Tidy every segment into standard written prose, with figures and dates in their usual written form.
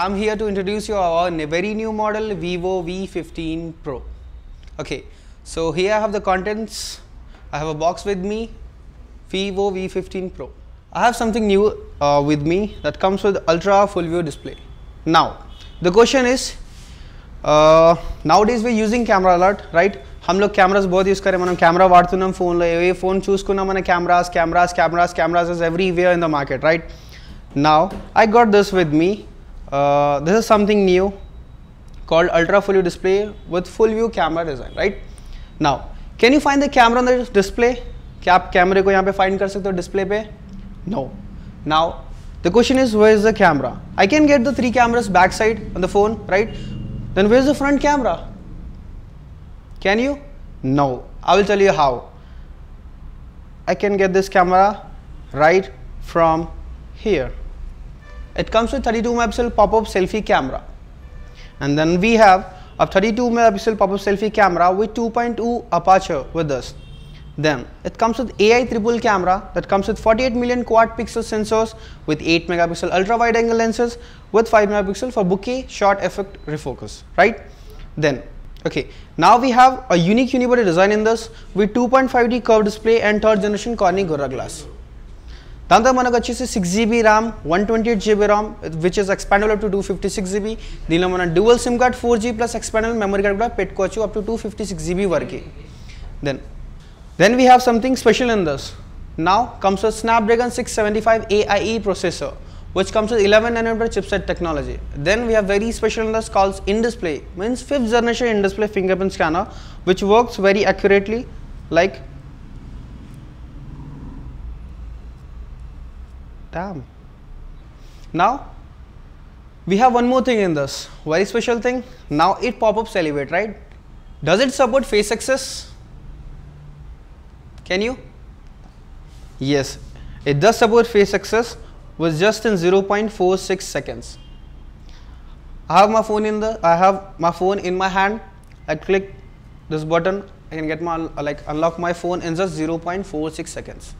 I'm here to introduce you our very new model Vivo V15 Pro. Okay, so here I have the contents. I have a box with me, Vivo V15 Pro. I have something new with me that comes with ultra full view display. Now, the question is, nowadays we're using camera a lot, right? हम लोग cameras बहुत use करें, మనం camera वाड़तुन्नाम phone लो, ये phone చూసుకున్నా మన cameras is everywhere in the market, right? Now, I got this with me. This is something new called ultra full view display with full view camera design, right? Now, can you find the camera on the display? क्या आप कैमरे को यहाँ पे find कर सकते हो display पे? No. Now, the question is, where is the camera? I can get the 3 cameras backside on the phone, right? Then where is the front camera? Can you? No. I will tell you how. I can get this camera right from here. It comes with 32 megapixel pop-up selfie camera. And then we have a 32 megapixel pop-up selfie camera with 2.2 aperture with this. Then it comes with AI triple camera that comes with 48 million quad pixel sensors with 8 megapixel ultra wide angle lenses with 5 megapixel for bokeh shot effect refocus, right? Then okay, now we have a unique unibody design in this with 2.5D curved display and 3rd generation Corning Gorilla Glass. దాంతో మనకు వచ్చేసి 6GB RAM, 128GB ROM which is expandable up to 256GB. దీనిలో మనం dual SIM card 4G plus expandable memory card కూడా పెట్టుకోవచ్చు up to 256GB వరకు. Then we have something special in this. Now comes with Snapdragon 675 AIE processor which comes with 11nm chipset technology. Then we have very special in this called in-display, means 5th generation in-display fingerprint scanner which works very accurately like damn. Now we have one more thing in this, very special thing. Now it pop-ups elevate, right? Does it support face access? Can you? Yes, it does support face access with just in 0.46 seconds. I have my phone in my hand. I click this button, I can get my unlock my phone in just 0.46 seconds.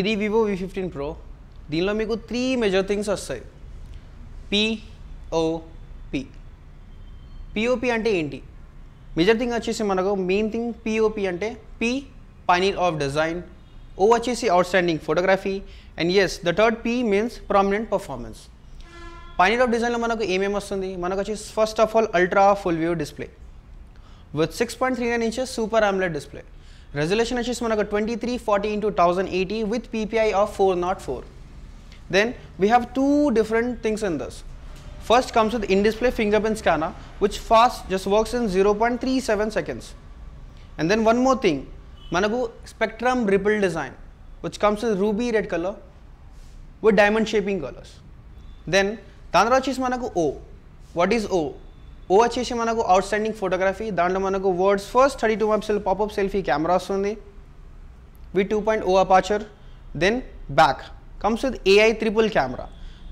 ఇది Vivo V15 Pro. దీనిలో మీకు 3 major things వస్తాయి. POP. POP అంటే ఏంటి? Major thing వచ్చేసి మనకు main thing POP అంటే P pioneer of design, O వచ్చేసి outstanding photography, and as the third P means prominent performance. Pioneer of డిజైన్లో మనకు ఏమేమి వస్తుంది? మనకు వచ్చేసి first of all ultra full view display with 6.39 inches super AMOLED display. Resolution is 2340 into 1080 with PPI of 404. Then we have 2 different things in this. First comes with in-display fingerprint scanner which just works in 0.37 seconds. And then one more thing, manaku spectrum ripple design which comes with ruby red color with diamond shaping colors. Then dandra vachesi manaku O. What is O? O వచ్చేసి మనకు outstanding photography. దాంట్లో మనకు world's first 32 megapixel popup selfie camera వస్తుంది with 2.0 aperture. Then back comes with AI triple camera.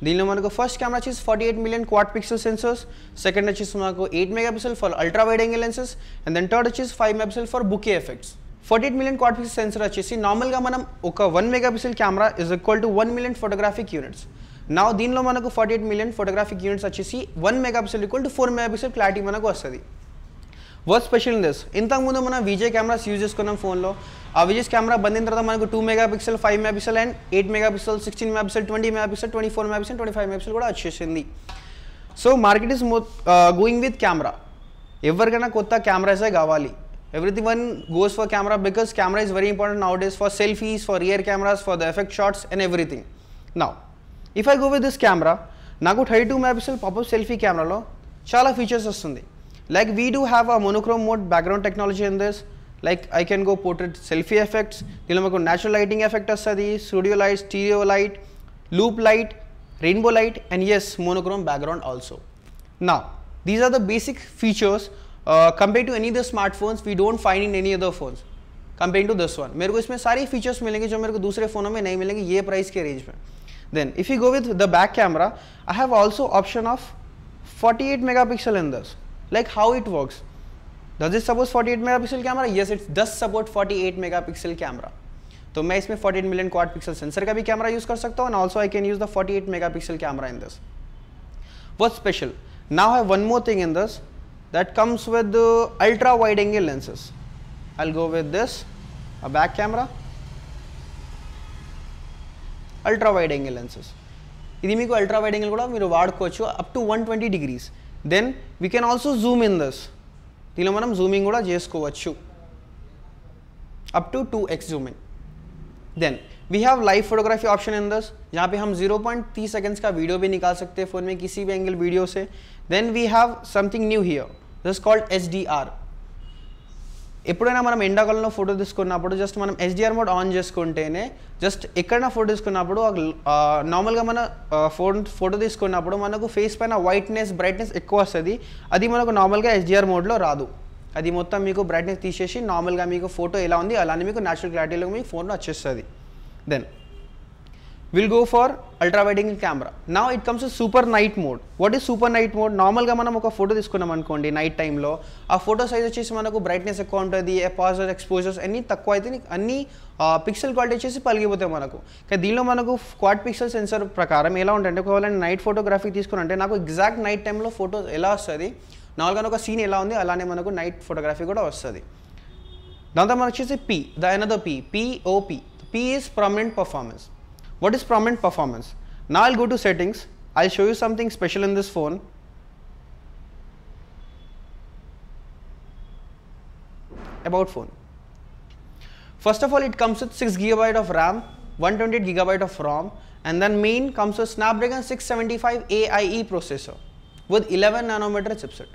దీనిలో మనకు first camera వచ్చేసి 48 million quad pixel sensors, second వచ్చేసి మనకు 8 megapixel for ultra wide angle lenses, and then third వచ్చేసి 5 megapixel for bokeh effects. 48 million quad pixel sensor వచ్చేసి నార్మల్గా మనం ఒక 1 megapixel camera is equal to 1 million photographic units. Now దీనిలో మనకు 48 million photographic units వచ్చేసి 1 megapixel equal to 4 megapixel clarity మనకు వస్తుంది. వాట్ స్పెషల్ ఇన్ దిస్, ఇంతకుముందు మనం విజే కెమెరాస్ యూజ్ చేసుకున్నాం ఫోన్లో. ఆ విజేస్ కెమెరా బందిన తర్వాత మనకు 2 megapixel, 5 megapixel and 8 megapixel, 16 megapixel, 20 megapixel, 24 megapixel, 25 megapixel కూడా వచ్చేసింది. So market is going with camera. ఎవరికైనా కొత్త కెమెరాసే కావాలి. Everyone goes for camera because camera is very important nowadays for selfies, for rear cameras, for the effect shots and everything. Now, if I go with this camera, నాకు 32 megapixel popup selfie కెమెరాలో చాలా features వస్తుంది. Like we do have a monochrome mode background technology in this. Like I can go portrait selfie effects. దీనిలో మనకు natural lighting effect వస్తుంది, studio light, stereo light, loop light, rainbow light, and yes, monochrome background also. Now, these are the basic features. Compared to any other smartphones, we don't find in any other phones. Comparing to this one, मेरे को इसमें सारी features मिलेंगे जो मेरे को दूसरे फ़ोनों में नहीं मिलेंगे ये प्राइस के रेंज में. Then, if you go with the back camera, I have also option of 48 megapixel in this. Like how it works? Does it support 48 megapixel camera? Yes, it does support 48 megapixel camera. तो मैं इसमें 48 million quad pixel sensor का भी camera use कर सकता हूँ and also I can use the 48 megapixel camera in this. What's special? Now I have one more thing in this. That comes with the ultra wide angle lenses. I'll go with this, a back camera, ultra wide angle lenses. ఇది మీకు ultra wide angle కూడా మీరు వాడుకోవచ్చు up to 120 degrees. Then we can also zoom in this. దీనిలో మనం zooming కూడా చేసుకోవచ్చు up to 2x zooming. Then we have live photography option in this, जहाँ पे हम 0.3 seconds का वीडियो भी निकाल सकते हैं फ़ोन में किसी भी एंगल वीडियो से. Then we have something new here. This is called HDR. ఎప్పుడైనా మనం ఎండాకాలంలో ఫోటో తీసుకున్నప్పుడు జస్ట్ మనం HDR మోడ్ ఆన్ చేసుకుంటేనే జస్ట్ ఎక్కడైనా ఫోటో తీసుకున్నప్పుడు నార్మల్గా మన ఫోటో తీసుకున్నప్పుడు మనకు ఫేస్ పైన వైట్నెస్ బ్రైట్నెస్ ఎక్కువ వస్తుంది. అది మనకు నార్మల్గా HDR మోడ్లో రాదు. అది మొత్తం మీకు బ్రైట్నెస్ తీసేసి నార్మల్గా మీకు ఫోటో ఎలా ఉంది అలానే మీకు న్యాచురల్ క్లారిటీలో మీకు ఫోన్లో వచ్చేస్తుంది. Then we'll go for ultra wide angle camera. Now it comes to super night mode. What is super night mode? నార్మల్గా మనం ఒక ఫోటో తీసుకున్నాం అనుకోండి నైట్ టైంలో, ఆ ఫోటో సైజ్ వచ్చేసి మనకు బ్రైట్నెస్ ఎక్కువ ఉంటుంది, ఎపాజర్ ఎక్స్పోజర్స్ అన్నీ తక్కువ అయితే అన్ని పిక్సెల్ క్వాలిటీ వచ్చేసి పలిగిపోతాయి మనకు. కానీ దీనిలో మనకు క్వాడ్ పిక్సెల్ సెన్సర్ ప్రకారం ఎలా ఉంటుంది, ఒకవేళ నైట్ ఫోటోగ్రఫీ తీసుకుని నాకు ఎగ్జాక్ట్ నైట్ టైంలో ఫోటో ఎలా వస్తుంది, నార్మల్గా ఒక సీన్ ఎలా ఉంది అలానే మనకు నైట్ ఫోటోగ్రఫీ కూడా వస్తుంది. దాంతో మనకు వచ్చేసి another POP. P is prominent performance. What is prominent performance? Now I'll go to settings. I'll show you something special in this phone. About phone. First of all, it comes with 6 GB of RAM, 128 GB of ROM, and then main comes with Snapdragon 675 AIE processor with 11 nanometer chipset.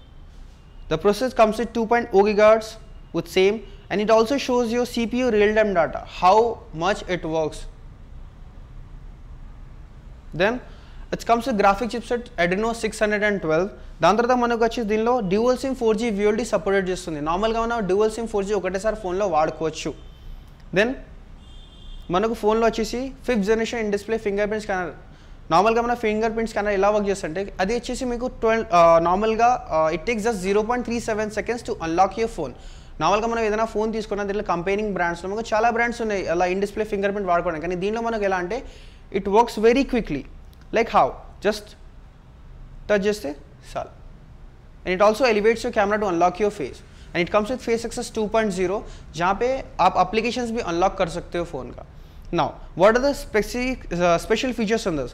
The processor comes with 2.0 GHz with same, and it also shows your CPU real-time data, how much it works. Then it comes with graphic chipset Adreno 612. దాని తర్వాత మనకు వచ్చి దీనిలో dual SIM 4G VLD support చేస్తుంది. నార్మల్గా మనం dual SIM 4G ఒకటేసారి ఫోన్లో వాడుకోవచ్చు. దెన్ మనకు ఫోన్లో వచ్చేసి 5th generation in display finger print scanner. నార్మల్గా మన ఫింగర్ ప్రింట్ స్కానర్ ఎలా వర్క్ చేస్తుంటే అది వచ్చేసి మీకు నార్మల్గా it takes just 0.37 seconds to unlock your phone. నార్మల్గా మనం ఏదైనా ఫోన్ తీసుకున్న దీంట్లో కంపెనీంగ్ బ్రాండ్స్లో మనకు చాలా బ్రాండ్స్ ఉన్నాయి అలా ఇన్ డిస్ప్లే ఫింగర్ ప్రింట్ వాడుకోవడానికి. కానీ దీనిలో మనకు ఎలా అంటే it works very quickly. Like how? Just touch just sal. And it also elevates your camera to unlock your face. And it comes with Face Access 2.0 जहाँ पे आप applications भी unlock कर सकते हो फ़ोन का. Now, what are the special features on this?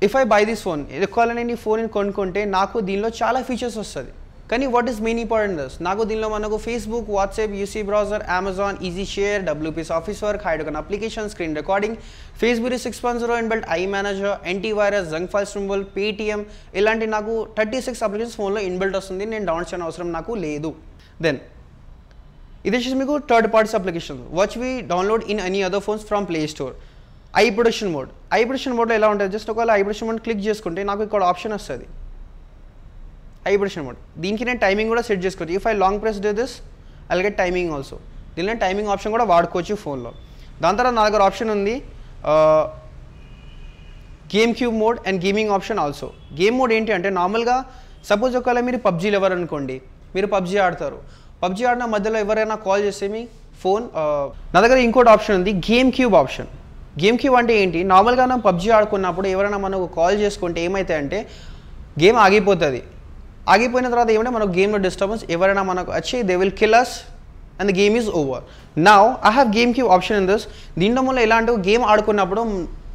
If I buy this phone, ఈ phone కొనుక్కుంటే నాకు దీనిలో చాలా ఫీచర్స్ వస్తుంది. కానీ what is main important this, నాకు దీనిలో మనకు Facebook, WhatsApp, UC browser, Amazon, easy share, WPS office work, hydrogen application, screen recording, Facebook 6.0 inbuilt I manager, antivirus, junk files removal, Paytm ఇలాంటి నాకు 36 అప్లికేషన్స్ ఫోన్లో ఇన్బిల్ట్ వస్తుంది. నేను డౌన్లోడ్ చేయని అవసరం నాకు లేదు. దెన్ ఇది వచ్చేసి మీకు third parties application which we download in any other phones from play store. Eye protection mode. Eye protection మోడ్లో ఎలా ఉంటుంది, జస్ట్ ఒకవేళ ఐ ప్రొడక్షన్ మోడ్ క్లిక్ చేసుకుంటే నాకు ఇక్కడ ఆప్షన్ వస్తుంది ఐ ప్రొడక్షన్ మోడ్. దీనికి నేను టైమింగ్ కూడా సెట్ చేసుకోవచ్చు. If I long press do this I will get timing also. దీనిలో టైమింగ్ ఆప్షన్ కూడా వాడుకోవచ్చు ఫోన్లో. దాని తర్వాత నా దగ్గర ఆప్షన్ ఉంది game cube mode and gaming option also. Game mode ఏంటి అంటే నార్మల్గా సపోజ్ ఒకవేళ మీరు పబ్జీ లవర్ అనుకోండి, మీరు పబ్జీ ఆడతారు, పబ్జీ ఆడిన మధ్యలో ఎవరైనా కాల్ చేస్తే మీ ఫోన్ నా దగ్గర ఇంకోటి ఆప్షన్ ఉంది game cube option. Game cube అంటే ఏంటి, నార్మల్గా మనం పబ్జీ ఆడుకున్నప్పుడు ఎవరైనా మనకు కాల్ చేసుకుంటే ఏమవుతాయంటే గేమ్ ఆగిపోతుంది. ఆగిపోయిన తర్వాత ఏమంటే మనకు గేమ్లో డిస్టర్బెన్స్ ఎవరైనా మనకు వచ్చి they will kill us and the game is over. Now I have game Q option in this. దీంట్లో వల్ల ఎలాంటి గేమ్ ఆడుకున్నప్పుడు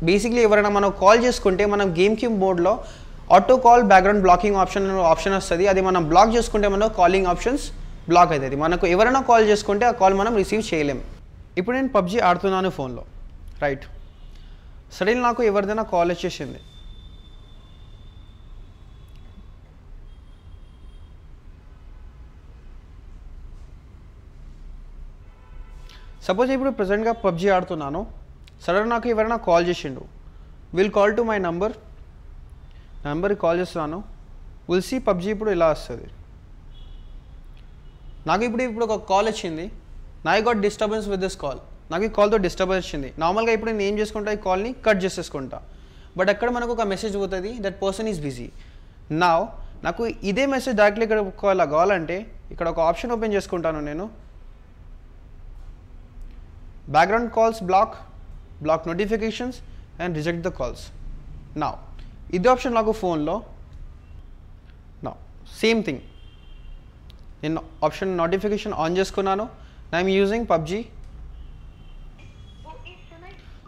బేసిక్లీ ఎవరైనా మనం కాల్ చేసుకుంటే మనం గేమ్ క్యూ మోడ్లో auto call background blocking option వస్తుంది. అది మనం బ్లాక్ చేసుకుంటే మనకు కాలింగ్ ఆప్షన్స్ బ్లాక్ అవుతుంది. మనకు ఎవరైనా కాల్ చేసుకుంటే ఆ కాల్ మనం రిసీవ్ చేయలేం. ఇప్పుడు నేను పబ్జీ ఆడుతున్నాను ఫోన్లో, రైట్. సడన్లీ నాకు ఎవరిదైనా కాల్ వచ్చేసింది. సపోజ్ ఇప్పుడు ప్రజెంట్గా పబ్జీ ఆడుతున్నాను, సడన్ నాకు ఎవరైనా కాల్ చేసిండు. విల్ కాల్ టు మై నెంబర్కి కాల్ చేస్తున్నాను. విల్ సీ పబ్జీ ఇప్పుడు ఇలా వస్తుంది. నాకు ఇప్పుడు ఒక కాల్ వచ్చింది. నా got disturbance with this call. నాకు ఈ కాల్తో డిస్టర్బెన్స్ వచ్చింది. నార్మల్గా ఇప్పుడు నేను ఏం చేసుకుంటా, ఈ కాల్ని కట్ చేసేసుకుంటా. బట్ అక్కడ మనకు ఒక మెసేజ్ పోతుంది, దట్ పర్సన్ ఈజ్ బిజీ. నాకు ఇదే మెసేజ్ డైరెక్ట్లీ ఇక్కడ కావాలంటే ఇక్కడ ఒక ఆప్షన్ ఓపెన్ చేసుకుంటాను నేను. Background calls block notifications and reject the calls. ఇది ఆప్షన్ నాకు ఫోన్లో సేమ్ థింగ్. నేను ఆప్షన్ నోటిఫికేషన్ ఆన్ చేసుకున్నాను. I'm using PUBG.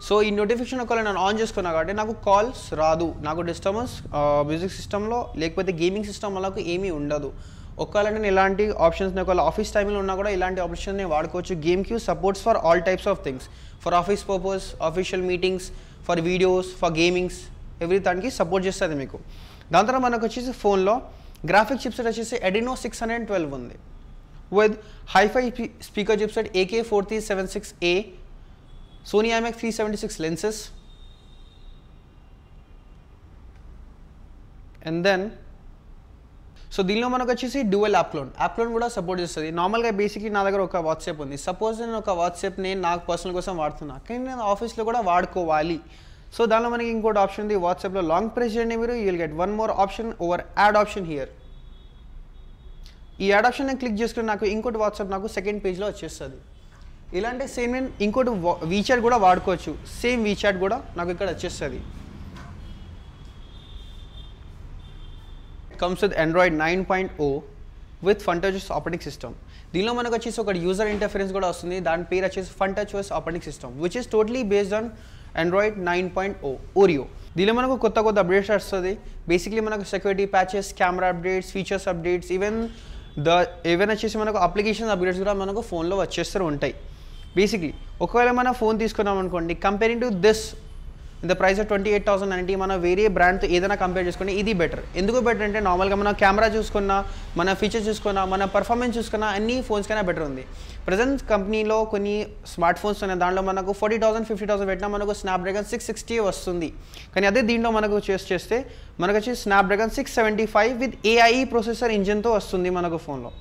సో ఈ నోటిఫికేషన్ ఒకవేళ నేను ఆన్ చేసుకున్నా కాబట్టి నాకు కాల్స్ రాదు, నాకు డిస్టర్బెన్స్ మ్యూజిక్ సిస్టంలో లేకపోతే గేమింగ్ సిస్టమ్ నాకు ఏమీ ఉండదు. ఒకవేళ నేను ఇలాంటి ఆప్షన్స్ ఒకవేళ ఆఫీస్ టైంలో ఉన్నా కూడా ఇలాంటి ఆప్షన్స్ నేను వాడుకోవచ్చు. Game Q supports for all types of things, for office purpose, official meetings, for videos, for gamings, every దానికి సపోర్ట్ చేస్తుంది మీకు. దాని తర్వాత మనకు వచ్చేసి ఫోన్లో గ్రాఫిక్ చిప్సెట్ వచ్చేసి Adreno 612 ఉంది with hifi speaker chipset AK4376A, Sony IMX376 lenses, and then so దీనిలో మనకు వచ్చేసి డ్యూయల్ యాప్ క్లోన్ కూడా సపోర్ట్ చేస్తుంది. నార్మల్గా బేసిక్లీ నా దగ్గర ఒక వాట్సాప్ ఉంది. సపోజ్ నేను ఒక వాట్సాప్ నేను నాకు పర్సనల్ కోసం వాడుతున్నా, కానీ నేను ఆఫీస్లో కూడా వాడుకోవాలి. సో దానిలో మనకి ఇంకోటి ఆప్షన్ ఉంది. వాట్సాప్లో లాంగ్ ప్రెస్ చేయండి మీరు, you will get one more option over add option here. ఈ యాడ్ ఆప్షన్ నేను క్లిక్ చేసుకుని నాకు ఇంకోటి వాట్సాప్ నాకు సెకండ్ పేజ్లో వచ్చేస్తుంది. ఇలాంటి సేమ్ నేను ఇంకోటి వీచాట్ కూడా వాడుకోవచ్చు. సేమ్ వీచాట్ కూడా నాకు ఇక్కడ వచ్చేస్తుంది. comes with Android 9.0 with FunTouch operating system. దీనిలో మనకు వచ్చేసి ఒక యూజర్ ఇంటర్ఫరెన్స్ కూడా వస్తుంది. దాని పేరు వచ్చేసి FunTouch operating system, which is totally based on Android 9.0 Oreo. దీనిలో మనకు కొత్త అప్డేట్స్ వస్తుంది. బేసిక్లీ మనకు security patches, camera updates, features updates, even వచ్చేసి మనకు అప్లికేషన్ అప్డేట్స్ కూడా మనకు ఫోన్లో వచ్చేస్తూ ఉంటాయి. బేసిక్లీ ఒకవేళ మన ఫోన్ తీసుకున్నాం అనుకోండి, comparing to this in the price of 28,090 మన వేరే బ్రాండ్తో ఏదైనా కంపేర్ చేసుకుని ఇది బెటర్. ఎందుకు బెటర్ అంటే నార్మల్గా మన కెమెరా చూసుకున్నా, మన ఫీచర్స్ చూసుకున్నా, మన పర్ఫార్మెన్స్ చూసుకున్నా అన్ని ఫోన్స్ కన్నా బెటర్ ఉంది. ప్రజెంట్ కంపెనీలో కొన్ని స్మార్ట్ ఫోన్స్ ఉన్నాయి, దాంట్లో మనకు 40,000 50,000 పెట్టినా మనకు స్నాప్డ్రాగన్ 660 వస్తుంది. కానీ అదే దీంట్లో మనకు చేస్తే మనకు వచ్చి స్నాప్డ్రాగన్ 675 విత్ AI ప్రాసెసర్ ఇంజిన్తో వస్తుంది మనకు ఫోన్లో.